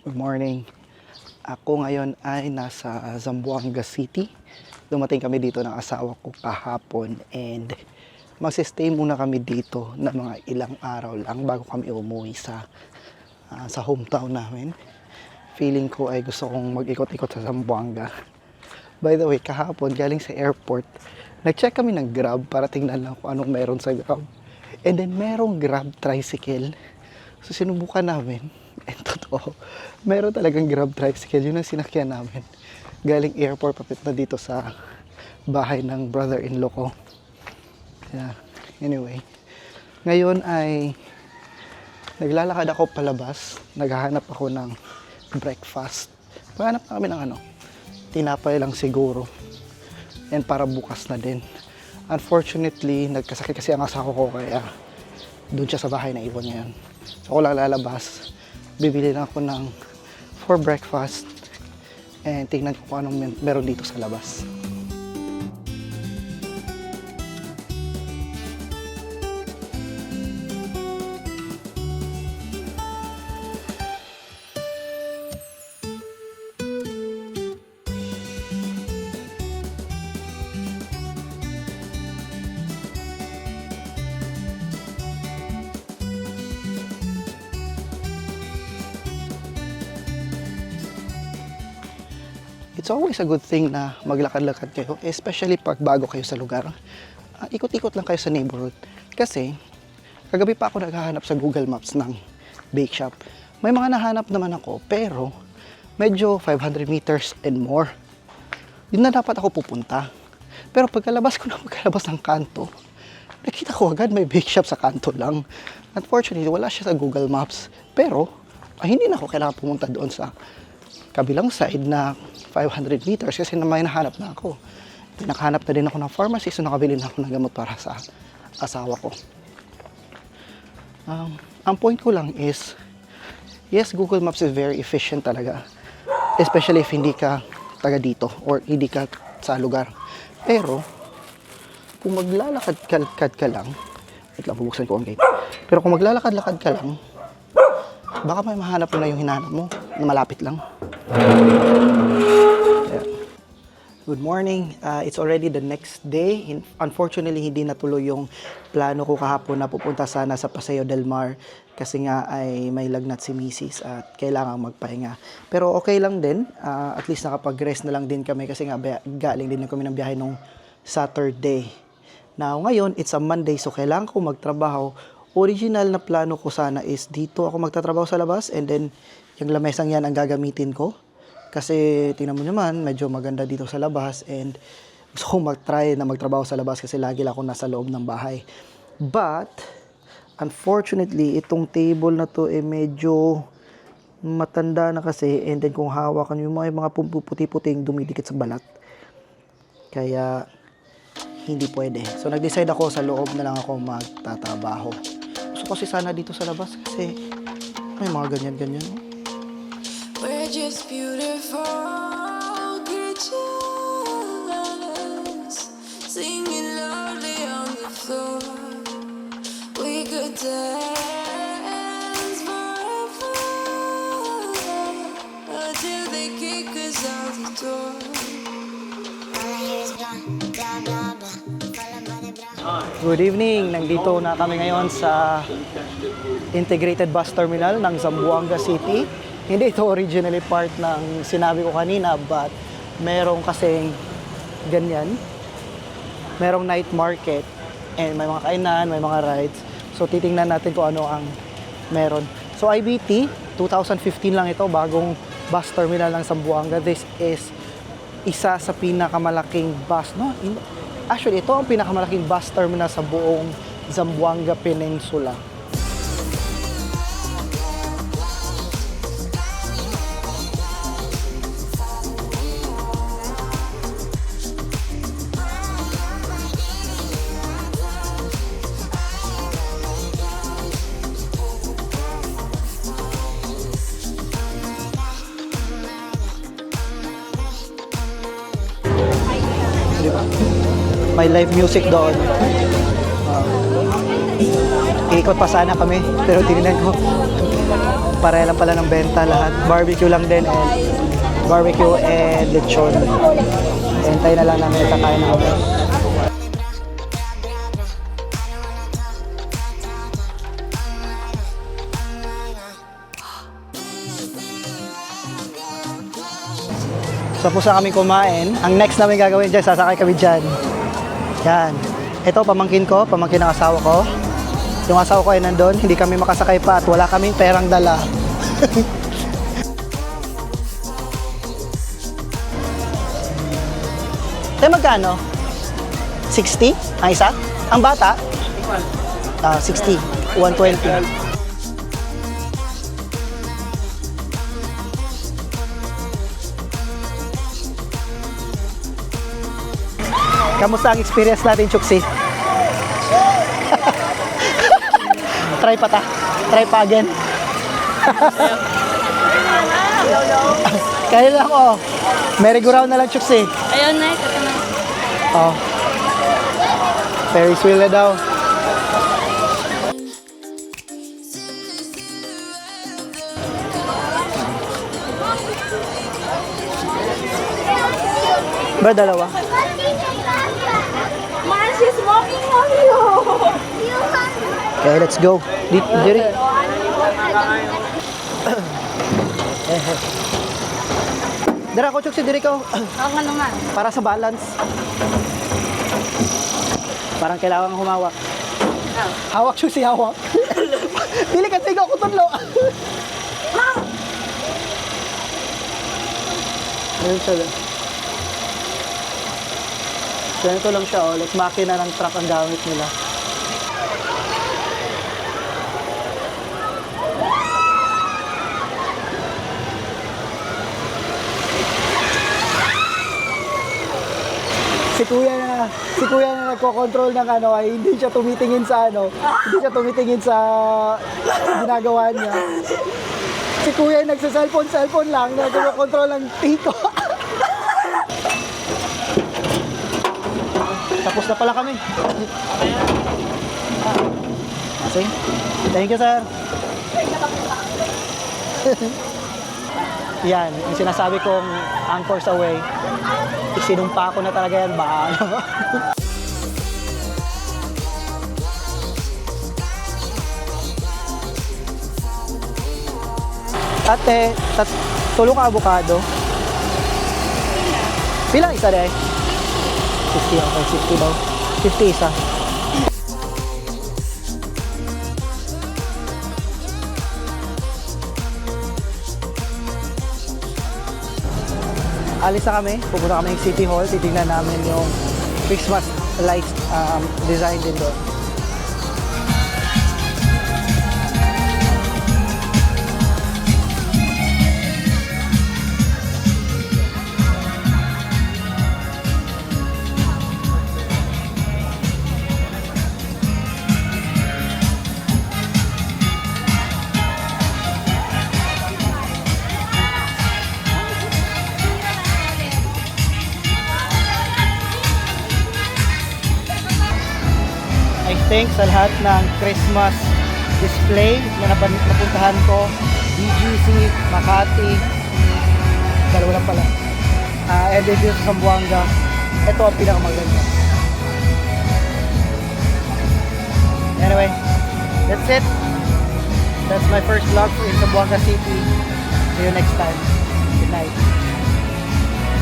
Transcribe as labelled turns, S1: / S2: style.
S1: Good morning. Ako ngayon ay nasa Zamboanga City. Dumating kami dito ng asawa ko kahapon and magsistay muna kami dito na mga ilang araw lang bago kami umuwi sa hometown namin. Feeling ko ay gusto kong mag-ikot-ikot sa Zamboanga. By the way, kahapon galing sa airport, nag-check kami ng Grab para tingnan lang kung anong meron sa Grab. And then merong Grab tricycle. So sinubukan namin. And totoo, meron talagang Grab tricycle. Yun ang sinakyan namin. Galing airport papit na dito sa bahay ng brother-in-law ko. Yeah. Anyway, ngayon ay naglalakad ako palabas. Naghahanap ako ng breakfast. Maghanap na kami ng tinapay lang siguro. And para bukas na din. Unfortunately, nagkasakit kasi ang asawa ko kaya doon siya sa bahay na iwan ngayon. So ako lang lalabas. Bibili lang ako ng for breakfast and tingnan ko kung anong meron dito sa labas. It's always a good thing na maglakad-lakad kayo, especially pag bago kayo sa lugar. Ikot-ikot lang kayo sa neighborhood. Kasi, kagabi pa ako naghahanap sa Google Maps ng bake shop. May mga nahanap naman ako, pero medyo 500 meters and more. Yun na dapat ako pupunta. Pero pagkalabas ng kanto, nakita ko agad may bake shop sa kanto lang. Unfortunately, wala siya sa Google Maps. Pero, hindi na ako kailangan pumunta doon sa kabilang side na 500 meters kasi may nahanap na ako. Nakahanap na din ako ng pharmacy, so nakabili na ako ng gamot para sa asawa ko. Ang point ko lang is, yes, Google Maps is very efficient talaga. Especially if hindi ka taga dito or hindi ka sa lugar. Pero, kung maglalakad-lakad ka lang, wait lang, bubuksan ko ang gate. Pero kung maglalakad-lakad ka lang, baka may mahanap mo na yung hinahanap mo na malapit lang. Yeah. Good morning. It's already the next day. Unfortunately, hindi natuloy yung plano ko kahapon na pupunta sana sa Paseo del Mar kasi nga ay may lagnat si Mrs. at kailangan magpahinga. Pero okay lang din. At least nakapag-rest na lang din kami kasi nga galing din kami ng biyahe nung Saturday. Now, ngayon, it's a Monday so kailangan ko magtrabaho. Original na plano ko sana is dito ako magtatrabaho sa labas and then yung lamesang yan ang gagamitin ko. Kasi tingnan mo naman, medyo maganda dito sa labas and gusto ko mag-try na magtrabaho sa labas kasi lagi lang ako nasa loob ng bahay. But, unfortunately, itong table na to medyo matanda na kasi and then kung hawakan yung mga puti-puting dumidikit sa balat. Kaya, hindi pwede. So, nag-decide ako sa loob na lang ako magtatrabaho. Gusto ko kasi sana dito sa labas kasi may mga ganyan-ganyan.
S2: We're just beautiful creatures singing loudly on the floor. We could dance forever until they kick us out the door. All I hear is blah, blah, blah, blah.
S1: Good evening! Nandito na kami ngayon sa Integrated Bus Terminal ng Zamboanga City. Hindi ito originally part ng sinabi ko kanina but merong kasing ganyan. Merong night market and may mga kainan, may mga rides. So titingnan natin kung ano ang meron. So IBT, 2015 lang ito, bagong bus terminal ng Zamboanga. This is isa sa pinakamalaking bus, no? Actually, ito ang pinakamalaking bus terminal sa buong Zamboanga Peninsula. Diba? May live music doon. Ikot pa sana kami, pero tingnan ko. Pare lang pala ng benta lahat. Barbecue lang din and barbecue and lechon. Hintay na lang namin kakain na kami. Tapos na kami kumain. Ang next namin gagawin dyan, sasakay kami dyan. Yan. Ito, pamangkin ko, pamangkin ng asawa ko. Yung asawa ko ay nandun, hindi kami makasakay pa at wala kaming perang dala. Tayo magkano? 60? Ang isa? Ang bata? 60. 120. Kamusta ang experience natin, Chuksi? Try pa ta. Try pa again. Kaya lang oh. Merry-go-round na lang, Chuksi.
S3: Ayun na, ito na.
S1: Oh. Ferris wheel na daw. Ba, dalawa?
S3: Man, she's walking on you.
S1: Okay, let's go. Diri. Dara ko, Chuksi, diri ko.
S3: Oo nga naman.
S1: Para sa balance. Parang kailangan humawak. Hawak, Chuksi, hawak. Dili ka, sigaw ko tudlo. Ayun siya. Ganito lang siya, oh. Like makina ng truck ang gamit nila. Si kuya na nagko-control ng ano ay hindi siya tumitingin sa hindi siya tumitingin sa ginagawa niya. Si kuya ay nagsa-cellphone lang, nagko-control ng tiko. Tapos na pala kami. Okay. Thank you, sir. Yan, yung sinasabi kong anchors away. Isinumpa ko na talaga yan, baka ano. Ate, tulo ka avocado. Pilang isa deh? 50, okay, 50 daw. 50 isa. Alis na kami, pupunta kami ng City Hall, titignan namin yung Christmas lights design din doon. I think sa lahat ng Christmas display na napuntahan ko, BGC, Makati, dalawa lang pala, and then dito sa Zamboanga, ito ang pinakamaganda. Anyway, that's it. That's my first vlog in Zamboanga City. See you next time.